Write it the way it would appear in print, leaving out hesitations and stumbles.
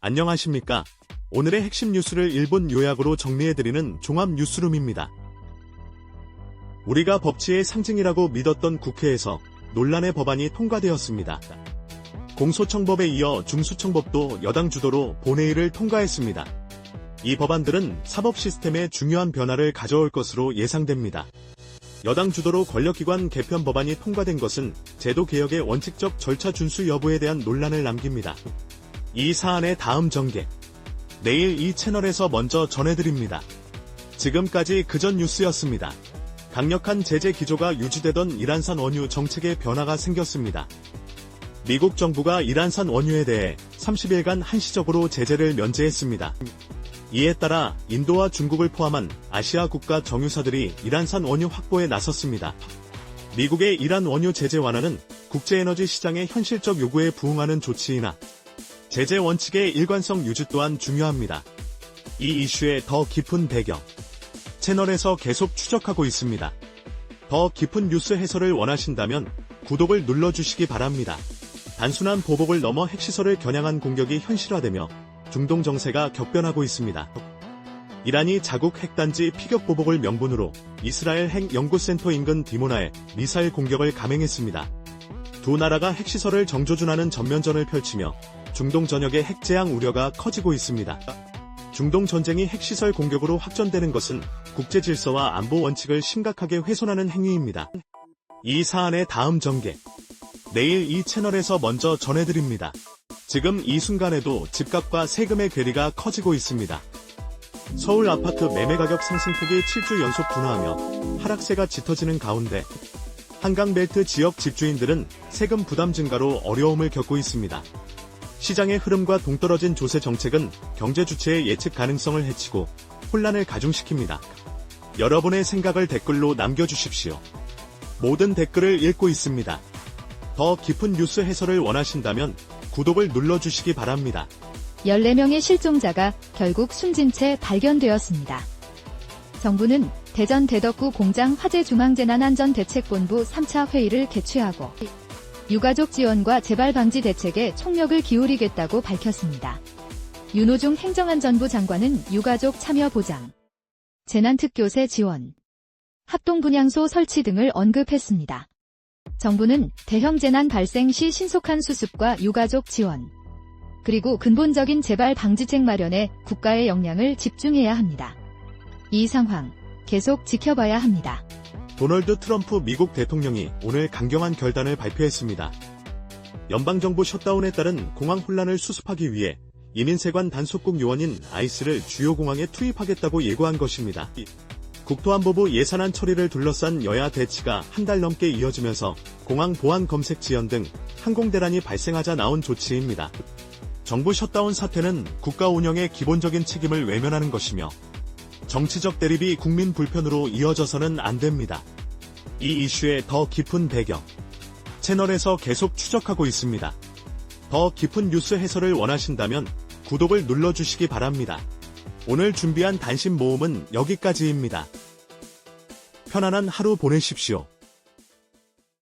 안녕하십니까. 오늘의 핵심 뉴스를 1분 요약으로 정리해드리는 종합 뉴스룸입니다. 우리가 법치의 상징이라고 믿었던 국회에서 논란의 법안이 통과되었습니다. 공소청법에 이어 중수청법도 여당 주도로 본회의를 통과했습니다. 이 법안들은 사법 시스템에 중요한 변화를 가져올 것으로 예상됩니다. 여당 주도로 권력기관 개편 법안이 통과된 것은 제도 개혁의 원칙적 절차 준수 여부에 대한 논란을 남깁니다. 이 사안의 다음 전개. 내일 이 채널에서 먼저 전해드립니다. 지금까지 그전 뉴스였습니다. 강력한 제재 기조가 유지되던 이란산 원유 정책에 변화가 생겼습니다. 미국 정부가 이란산 원유에 대해 30일간 한시적으로 제재를 면제했습니다. 이에 따라 인도와 중국을 포함한 아시아 국가 정유사들이 이란산 원유 확보에 나섰습니다. 미국의 이란 원유 제재 완화는 국제에너지 시장의 현실적 요구에 부응하는 조치이나 제재 원칙의 일관성 유지 또한 중요합니다. 이 이슈의 더 깊은 배경, 채널에서 계속 추적하고 있습니다. 더 깊은 뉴스 해설을 원하신다면 구독을 눌러주시기 바랍니다. 단순한 보복을 넘어 핵시설을 겨냥한 공격이 현실화되며 중동 정세가 격변하고 있습니다. 이란이 자국 핵단지 피격 보복을 명분으로 이스라엘 핵연구센터 인근 디모나에 미사일 공격을 감행했습니다. 두 나라가 핵시설을 정조준하는 전면전을 펼치며 중동 전역의 핵재앙 우려가 커지고 있습니다. 중동 전쟁이 핵시설 공격으로 확전되는 것은 국제 질서와 안보 원칙을 심각하게 훼손하는 행위입니다. 이 사안의 다음 전개. 내일 이 채널에서 먼저 전해드립니다. 지금 이 순간에도 집값과 세금의 괴리가 커지고 있습니다. 서울 아파트 매매 가격 상승폭이 7주 연속 둔화하며 하락세가 짙어지는 가운데 한강벨트 지역 집주인들은 세금 부담 증가로 어려움을 겪고 있습니다. 시장의 흐름과 동떨어진 조세 정책은 경제 주체의 예측 가능성을 해치고 혼란을 가중시킵니다. 여러분의 생각을 댓글로 남겨주십시오. 모든 댓글을 읽고 있습니다. 더 깊은 뉴스 해설을 원하신다면 구독을 눌러주시기 바랍니다. 14명의 실종자가 결국 숨진 채 발견되었습니다. 정부는 대전 대덕구 공장 화재 중앙재난안전대책본부 3차 회의를 개최하고 유가족 지원과 재발 방지 대책에 총력을 기울이겠다고 밝혔습니다. 윤호중 행정안전부 장관은 유가족 참여 보장, 재난특교세 지원, 합동분향소 설치 등을 언급했습니다. 정부는 대형 재난 발생 시 신속한 수습과 유가족 지원, 그리고 근본적인 재발 방지책 마련에 국가의 역량을 집중해야 합니다. 이 상황 계속 지켜봐야 합니다. 도널드 트럼프 미국 대통령이 오늘 강경한 결단을 발표했습니다. 연방정부 셧다운에 따른 공항 혼란을 수습하기 위해 이민세관 단속국 요원인 아이스를 주요 공항에 투입하겠다고 예고한 것입니다. 국토안보부 예산안 처리를 둘러싼 여야 대치가 한 달 넘게 이어지면서 공항 보안 검색 지연 등 항공대란이 발생하자 나온 조치입니다. 정부 셧다운 사태는 국가 운영의 기본적인 책임을 외면하는 것이며 정치적 대립이 국민 불편으로 이어져서는 안 됩니다. 이 이슈의 더 깊은 배경, 채널에서 계속 추적하고 있습니다. 더 깊은 뉴스 해설을 원하신다면 구독을 눌러주시기 바랍니다. 오늘 준비한 단신 모음은 여기까지입니다. 편안한 하루 보내십시오.